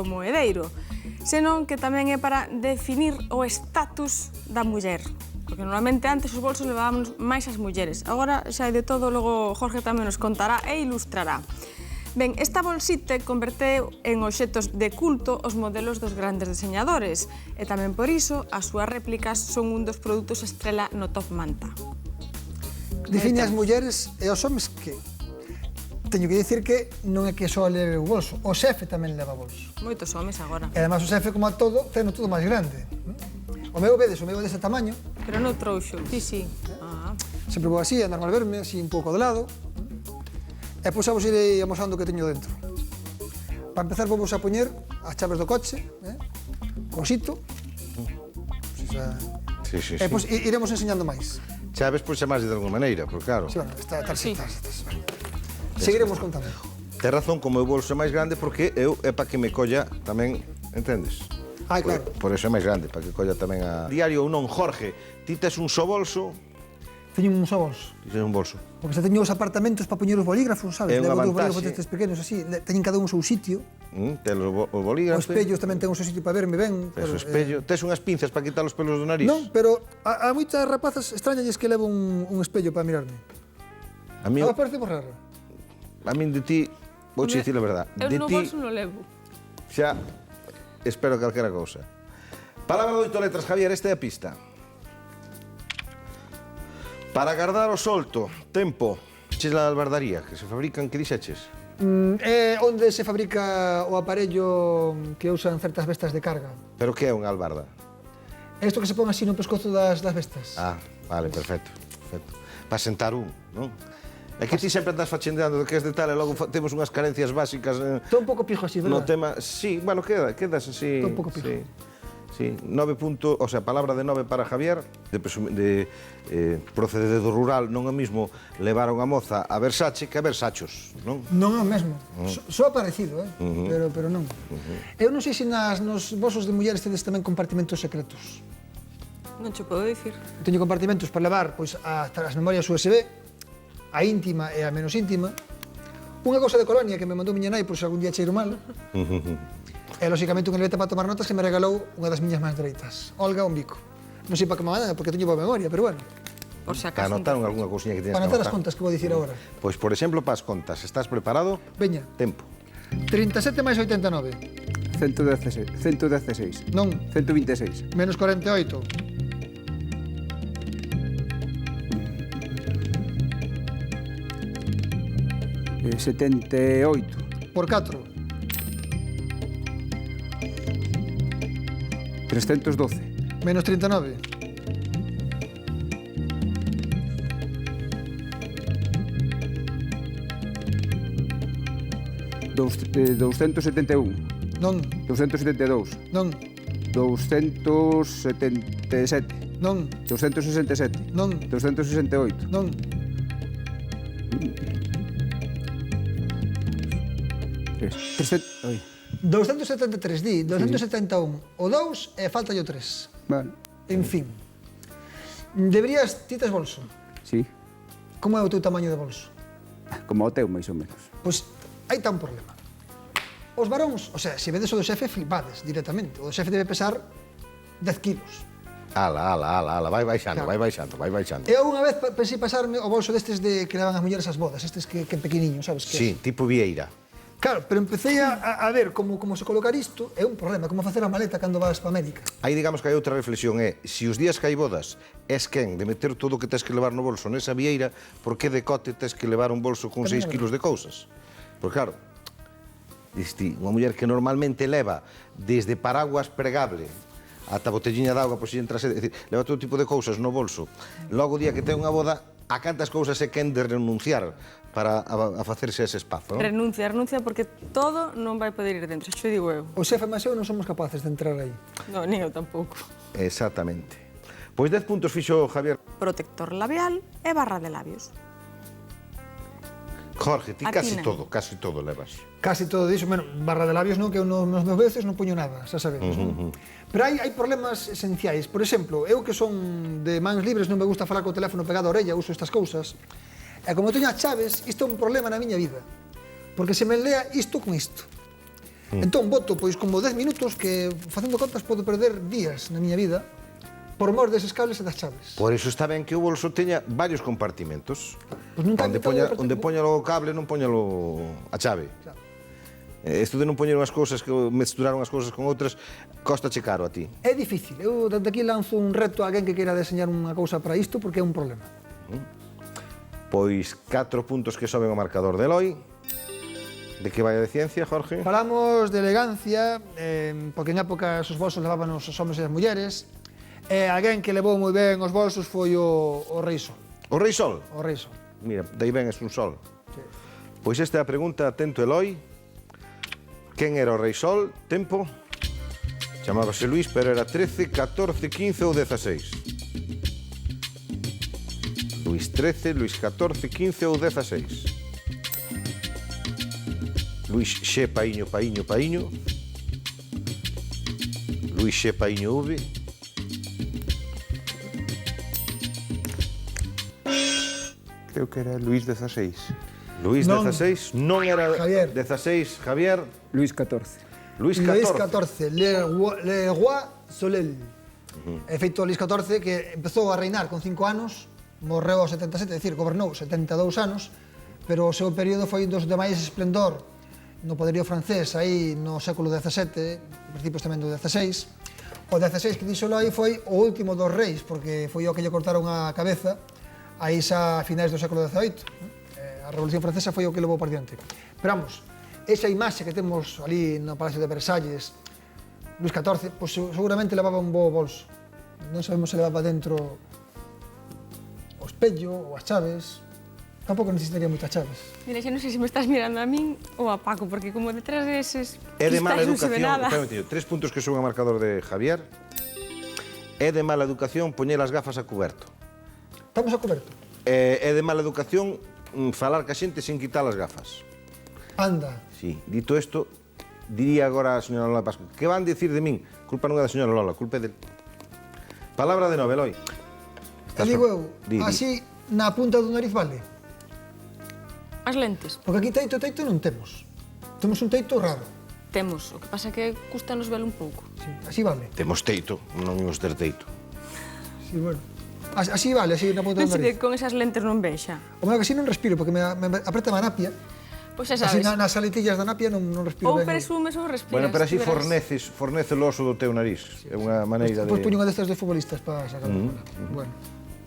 o moedeiro, senón que tamén é para definir o estatus da muller. Porque normalmente antes os bolsos levábamos máis as mulleres. Agora xa hai de todo, logo Jorge tamén nos contará e ilustrará. Ben, esta bolsita converteu en obxetos de culto os modelos dos grandes diseñadores e tamén por iso as súas réplicas son un dos produtos estrela no Top Manta. Define as mulleres e os homes que... Teño que dicir que non é que só leve o bolso, o xefe tamén leva bolso. Moitos homes agora. E además o xefe, como a todo, ten todo máis grande. O meu vedes, o meu é deste tamaño. Pero non trouxo, sí. Sempre vou así, andar mal verme, así un pouco de lado. E pois xa vos irei amosando o que teño dentro. Para empezar, vou a poñer as chaves do coche, cosito. Sí. E pois iremos enseñando máis. Chaves, pois, chamarse de alguma maneira, porque claro. Sí, bueno, está seguiremos contando. Ten razón, como o bolso é máis grande, porque é para que me colla tamén, entendes? Ai, claro. Por eso é máis grande, para que colla tamén a... Diario ou non, Jorge, ti tes un só bolso? Teño un só bolso. Ti tes un bolso. Porque xa teño os apartamentos para poñer os bolígrafos, sabes? É unha Levo vantaxe. os bolígrafos destes pequenos así, teñen cada un o seu sitio. Tes o bolígrafo. Os espellos tamén ten o seu sitio para verme ben. Tes o espello. Tes unhas pinzas para quitar os pelos do nariz? Non, pero a moitas rapazas extrañalles que levo un espello para mirarme. A mí, A vos parece moi raro. a min de ti, vou che dicir a verdade. Eu De no ti, bolso non levo. xa, espero calquera cousa. Palabra de 8 letras, Javier, esta é a pista. Para guardar o solto, tempo, eches la albardaría, que se fabrican, que dixeches? É onde se fabrica o aparello que usan certas bestas de carga. Pero que é unha albarda? É isto que se pon así no pescozo das bestas. Ah, vale, perfecto. Para sentar un, non? É que ti sempre andas fachendeando de que és de tal e logo temos unhas carencias básicas Estou un pouco pijo así, no verdad? tema... Sí, bueno, quedas así... Estou un pouco pijo. Sí, 9 puntos, o sea, palabra de 9 para Javier, procedede do rural, non é mismo levar a unha moza a Versace que a Versachos, non? Non é o mesmo. Só parecido, pero non. Eu non sei se nos bolsos de mulleres tedes tamén compartimentos secretos. Non che podo dicir. Teño compartimentos para levar pois, as memorias USB, a íntima e a menos íntima, unha cousa de colonia que me mandou miña nai por se algún día cheiro mal, e, lóxicamente, unha libreta para tomar notas que me regalou unha das miñas máis dereitas, Olga Ombico. Non sei para que me manda, porque teño boa memoria, pero bueno. Por si Para acaso. anotar algunha cousiña que tienes Para que anotar as anotar. contas que vou dicir agora. Pois, por exemplo, para as contas, estás preparado? Veña, Tempo. 37 máis 89. 116. Non, 126. menos 48. Eh, 78. Por 4. 312. Menos 39. Dous, 271. Non, 272. non, 277. non, 267. non, 268. non. Ai, 273 di, 271. O 2 e falta o 3. vale. En fin. Deberías, ti tes bolso. Sí, Como é o teu tamaño de bolso? como o teu, máis ou menos. Pois aí está un problema. Os varóns, o sea, se vedes o do xefe, flipades directamente. O do xefe debe pesar 10 kilos. Ala, vai baixando, Claro. vai baixando. Eu unha vez pensei pasarme o bolso destes de que levan as mulleres ás bodas, estes que pequeniños, sabes? Que Sí, tipo Vieira. Claro, pero empecé a ver como se colocar isto, é un problema, como facer a maleta cando vas para América. Aí digamos que hai outra reflexión, é, se os días que hai bodas és quen de meter todo o que tes que levar no bolso nesa vieira, por que de cote tes que levar un bolso con Tamén 6 é kilos de cousas? Porque claro, diste, unha muller que normalmente leva desde paraguas pregable ata botelliña de auga, pois se entras, é dicir, leva todo tipo de cousas no bolso. Logo o día que ten unha boda, a cantas cousas é quen de renunciar para a facerse ese espazo, non? Renuncia porque todo non vai poder ir dentro, xo digo eu. O xefe máis eu non somos capaces de entrar aí. Non, ni eu tampouco. Exactamente. Pois 10 puntos fixo Javier. Protector labial e barra de labios. Jorge, ti Atina. casi todo levas. Casi todo diso, bueno, barra de labios non, que eu nos meus veces non poño nada, xa sabedes, non? Pero hai problemas esenciais. Por exemplo, eu que son de mans libres, non me gusta falar co teléfono pegado á orella, uso estas cousas. E como teño as chaves, isto é un problema na miña vida. Porque se me lea isto con isto. Entón, voto, pois, como 10 minutos que, facendo contas, podo perder días na miña vida por mor deses cables e das chaves. Por iso está ben que o bolso teña varios compartimentos. Pois non ten Onde poña o cable, non poña a chave. Claro. Isto de non poñer unhas cousas, que mesturar unhas cousas con outras, costache caro a ti. É difícil. Eu, desde aquí, lanzo un reto a alguén que queira deseñar unha cousa para isto, porque é un problema. Pois 4 puntos que soben o marcador de Eloi. De que vai de ciencia, Jorge? Falamos de elegancia, porque en época os bolsos levaban os homens e as mulleres, e alguén que levou moi ben os bolsos foi o Rei Sol. O Rei Sol? O Rei Sol. Mira, dai ben es un sol. Sí. Pois esta é a pregunta, atento Eloi. Quen era o Rei Sol? Tempo? Chamábase Luís, pero era 13, 14, 15 ou 16? Luís 13, Luís 14, 15 ou 16? Luís Xe, Paíño, Paíño, Paíño. Luís Xe, Paíño, V. Creo que era Luís XVI. Luís Non. 16, non era Javier. 16, Javier. Luís XIV. Luís Luís 14. XIV, le roi Soleil. É feito Luís XIV, que empezou a reinar con 5 anos, morreu aos 77, é dicir, gobernou 72 anos, pero o seu período foi dos de máis esplendor no poderío francés, aí no século XVII, principios tamén do XVI. O XVI que dixo aí foi o último dos reis, porque foi o que lle cortaron a cabeza aí xa a finais do século XVIII. A Revolución Francesa foi o que levou por diante. Pero vamos, esa imaxe que temos ali no Palacio de Versalles, Luís XIV, pois seguramente levaba un bo bolso. Non sabemos se levaba dentro o espello ou as chaves. Tampouco necesitaría moitas chaves. Mira, xa non sei se me estás mirando a min ou a Paco, porque como detrás deses É de mala cristais non se ve educación, nada. espera un momentito, 3 puntos que son o marcador de Javier. É de mala educación poñer as gafas a cuberto. Estamos a coberto. É de mala educación falar ca xente sin quitar as gafas. Anda. Sí, dito isto, diría agora a señora Lola Pascu, que van dicir de min? Culpa non é da señora Lola, culpa é del. Palabra de nove, Eloi. E digo eu, Di. así na punta do nariz vale. As lentes Porque aquí teito non temos. Temos un teito raro. temos, o que pasa que custa nos velo un pouco. Sí, así vale. Temos teito, non imos ter teito. Sí, bueno. Así vale, así na punta Non do sei que nariz. con esas lentes non vexa. O meu que así non respiro, porque me apreta a napia. Pois xa Así sabes. nas aletillas da napia non respiro Ou ben. presumes ou respiras. Bueno, pero así ti verás. fornece o oso do teu nariz. É unha maneira de... Pois puño unha destas de futbolistas para sacar a bola. Bueno.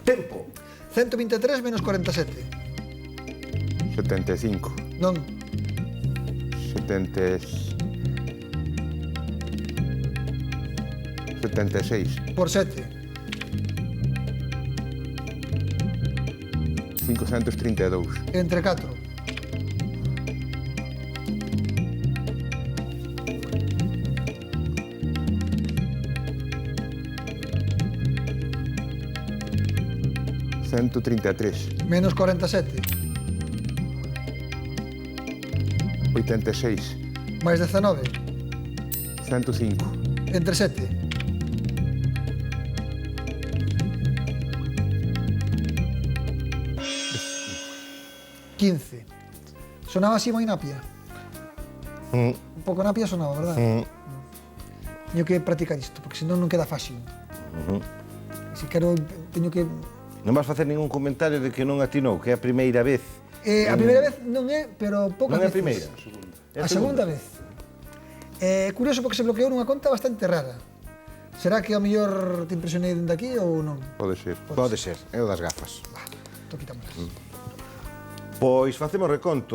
Tempo. 123 menos 47. 75. Non. 76. Por 7. 532. Entre 4. Menos 47. 86. Máis 19. 105. Entre 7. 15. Sonaba así moi napia. Un pouco napia sonaba, verdad? Teño que practicar isto, porque senón non queda fácil. Se quero, teño que... Non vas facer ningún comentario de que non atinou, que é a primeira vez. A primeira vez non é, pero poucas Non é a veces. primeira? É A segunda vez. É curioso porque se bloqueou nunha conta bastante rara. Será que ao mellor te impresionei dende aquí ou non? Pode ser. Pode ser, é o das gafas. Tô quitamos. Pois facemos reconto.